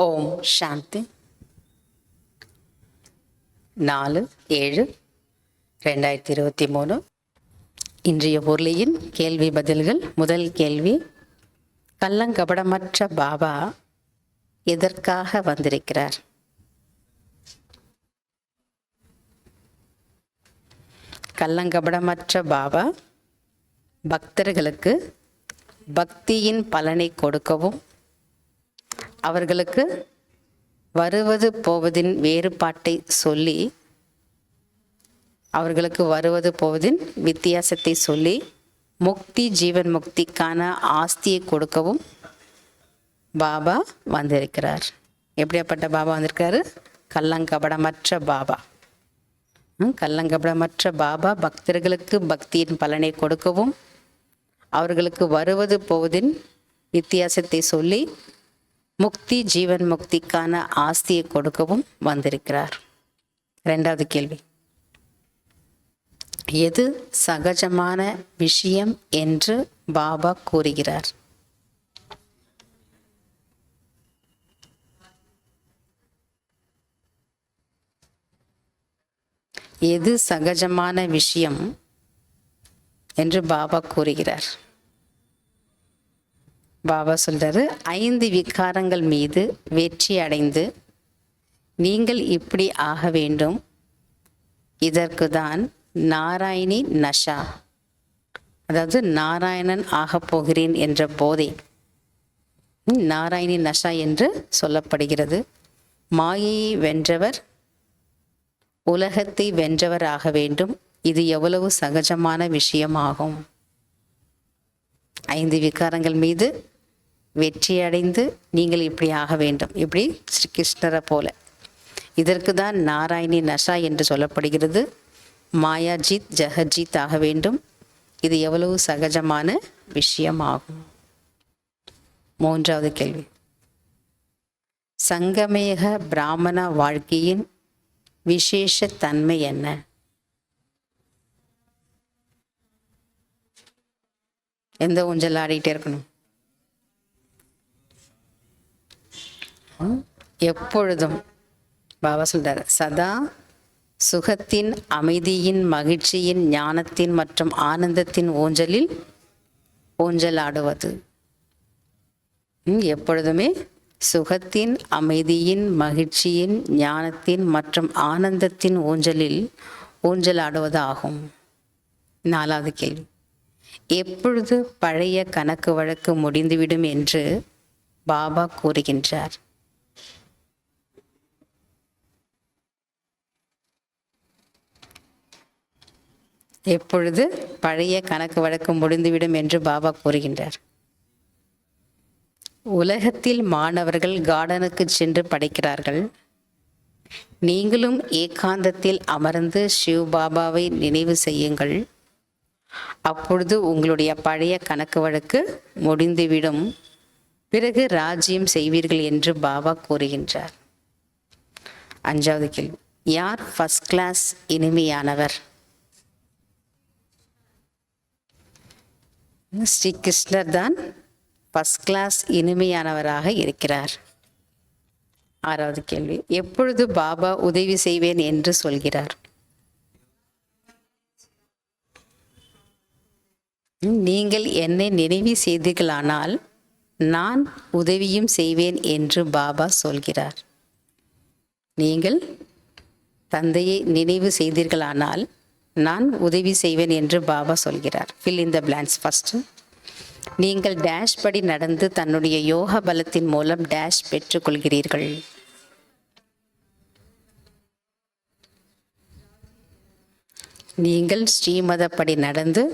ஓம் சாந்தி. 4/7/2023. இன்றைய முரளியின் கேள்வி பதில்கள். முதல் கேள்வி, கள்ளங்கபடமற்ற பாபா எதற்காக வந்திருக்கிறார்? கள்ளங்கபடமற்ற பாபா பக்தர்களுக்கு பக்தியின் பலனை கொடுக்கவும், அவர்களுக்கு வருவது போவதின் வேறுபாட்டை சொல்லி, அவர்களுக்கு வருவது போவதின் வித்தியாசத்தை சொல்லி, முக்தி ஜீவன் முக்திக்கான ஆஸ்தியை கொடுக்கவும் பாபா வந்திருக்கிறார். எப்படியாப்பட்ட பாபா வந்திருக்காரு? கள்ளங்கபடமற்ற பாபா. கள்ளங்கபடமற்ற பாபா பக்தர்களுக்கு பக்தியின் பலனை கொடுக்கவும், அவர்களுக்கு வருவது போவதின் வித்தியாசத்தை சொல்லி, முக்தி ஜீவன் முக்திக்கான ஆஸ்தியை கொடுக்கவும் வந்திருக்கிறார். இரண்டாவது கேள்வி, எது சகஜமான விஷயம் என்று பாபா கூறுகிறார்? எது சகஜமான விஷயம் என்று பாபா கூறுகிறார்? பாபா சொல்றாரு, 5 விகாரங்கள் மீது வெற்றி அடைந்து நீங்கள் இப்படி ஆக வேண்டும். இதற்கு தான் நாராயணி நஷா, அதாவது நாராயணன் ஆகப் போகிறேன் என்ற போதை, நாராயணி நஷா என்று சொல்லப்படுகிறது. மாயையை வென்றவர் உலகத்தை வென்றவர் ஆக வேண்டும். இது எவ்வளவு சகஜமான விஷயமாகும். 5 விகாரங்கள் மீது வெற்றி அடைந்து நீங்கள் இப்படி ஆக வேண்டும், இப்படி ஸ்ரீ கிருஷ்ணரை போல. இதற்கு தான் நாராயணி நஷா என்று சொல்லப்படுகிறது. மாயாஜித் ஜஹஜித் ஆக வேண்டும். இது எவ்வளவு சகஜமான விஷயமாகும். மூன்றாவது கேள்வி, சங்கமேக பிராமண வாழ்க்கையின் விசேஷ தன்மை என்ன? எந்த ஊஞ்சல் ஆடிட்டே இருக்கணும்? எப்பொழுதும் பாபா சொல்றாரு, சதா சுகத்தின், அமைதியின், மகிழ்ச்சியின், ஞானத்தின் மற்றும் ஆனந்தத்தின் ஊஞ்சலில் ஊஞ்சலாடுவது. எப்பொழுதுமே சுகத்தின், அமைதியின், மகிழ்ச்சியின், ஞானத்தின் மற்றும் ஆனந்தத்தின் ஊஞ்சலில் ஊஞ்சலாடுவது ஆகும். நாலாவது கேள்வி, எப்பொழுது பழைய கணக்கு வழக்கு முடிந்துவிடும் என்று பாபா கூறுகின்றார்? எப்பொழுது பழைய கணக்கு வழக்கு முடிந்துவிடும் என்று பாபா கூறுகின்றார்? உலகத்தில் மாணவர்கள் கார்டனுக்கு சென்று படிக்கிறார்கள். நீங்களும் ஏகாந்தத்தில் அமர்ந்து சிவ் பாபாவை நினைவு செய்யுங்கள். அப்பொழுது உங்களுடைய பழைய கணக்கு வழக்கு முடிந்துவிடும். பிறகு ராஜ்யம் செய்வீர்கள் என்று பாபா கூறுகின்றார். அஞ்சாவது கேள்வி, யார் ஃபர்ஸ்ட் கிளாஸ் இனிமையானவர்? ஸ்ரீ கிருஷ்ணர் தான் ஃபர்ஸ்ட் கிளாஸ் இனிமையானவராக இருக்கிறார். ஆறாவது கேள்வி, எப்பொழுது பாபா உதவி செய்வேன் என்று சொல்கிறார்? நீங்கள் என்னை நினைவு செய்தீர்களானால் நான் உதவியும் செய்வேன் என்று பாபா சொல்கிறார். நீங்கள் தந்தையை நினைவு செய்தீர்களானால் நான் உதவி செய்வேன் என்று பாபா சொல்கிறார். Fill in the blanks. First, நீங்கள் டேஷ் படி நடந்து தன்னுடைய யோக பலத்தின் மூலம் டேஷ் பெற்றுக்கொள்கிறீர்கள். நீங்கள் ஸ்ரீமதப்படி நடந்து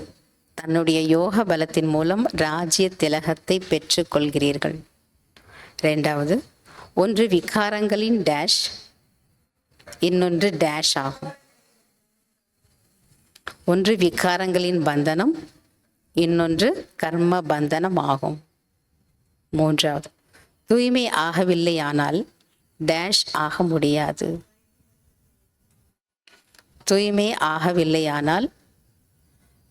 தன்னுடைய யோக பலத்தின் மூலம் ராஜ்ய திலகத்தை பெற்றுக்கொள்கிறீர்கள். இரண்டாவது, ஒன்று விகாரங்களின் டேஷ், இன்னொன்று டேஷ் ஆகும். ஒன்று விகாரங்களின் பந்தனம், இன்னொன்று கர்ம பந்தனம் ஆகும். மூன்றாவது, தூய்மை ஆகவில்லையானால் டேஷ் ஆக முடியாது. தூய்மை ஆகவில்லையானால்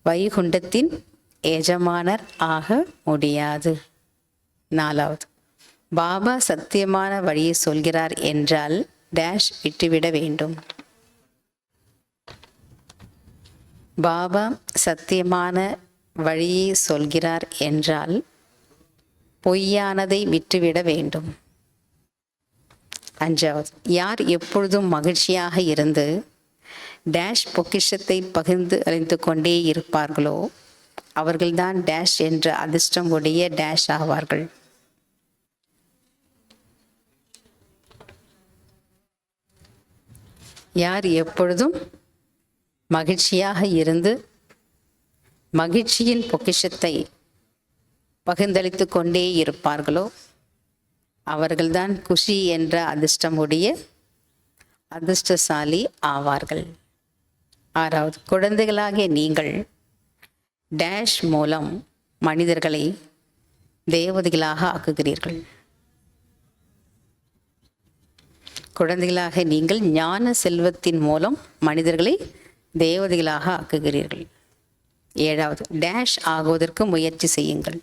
வைகுண்டத்தின் எஜமானர் ஆக முடியாது. நாலாவது, பாபா சத்தியமான வழியை சொல்கிறார் என்றால் டேஷ் விட்டுவிட வேண்டும். பாபா சத்தியமான வழியை சொல்கிறார் என்றால் பொய்யானதை விட்டுவிட வேண்டும். 5வது, யார் எப்பொழுதும் மகிழ்ச்சியாக இருந்து டேஷ் பொக்கிஷத்தை பகிர்ந்து அறிந்து கொண்டே இருப்பார்களோ அவர்கள்தான் டேஷ் என்ற அதிர்ஷ்டம் உடைய டேஷ் ஆவார்கள். யார் எப்பொழுதும் மகிழ்ச்சியாக இருந்து மகிழ்ச்சியின் பொக்கிஷத்தை பகிர்ந்தளித்து கொண்டே இருப்பார்களோ அவர்கள்தான் குஷி என்ற அதிர்ஷ்டமுடைய அதிர்ஷ்டசாலி ஆவார்கள். 6வது, குழந்தைகளாகிய நீங்கள் டேஷ் மூலம் மனிதர்களை தேவதைகளாக ஆக்குகிறீர்கள். குழந்தைகளாக நீங்கள் ஞான செல்வத்தின் மூலம் மனிதர்களை தேவதைகளாக ஆக்குகிறீர்கள். 7வது, டேஷ் ஆகுவதற்கு முயற்சி செய்யுங்கள்.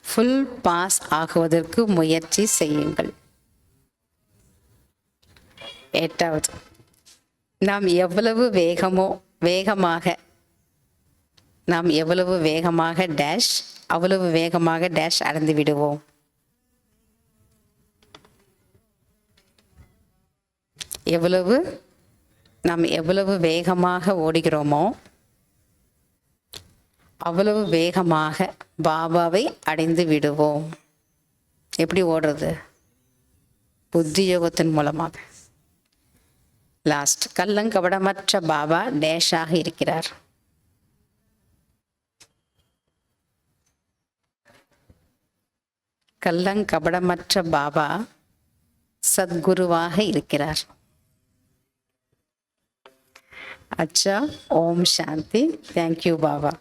ஃபுல் பாஸ் ஆகுவதற்கு முயற்சி செய்யுங்கள். 8வது, நாம் எவ்வளவு வேகமாக டேஷ் அவ்வளவு வேகமாக டேஷ் அடைந்து விடுவோம். நாம் எவ்வளவு வேகமாக ஓடுகிறோமோ அவ்வளவு வேகமாக பாபாவை அடைந்து விடுவோம். எப்படி ஓடுறது? புத்தி யோகத்தின் மூலமாக. லாஸ்ட், கள்ளங்கபடமற்ற பாபா டேஷாக இருக்கிறார். கள்ளங்கபடமற்ற பாபா சத்குருவாக இருக்கிறார். அச்சா, ஓம் சாந்தி. தேங்க்யூ பாபா.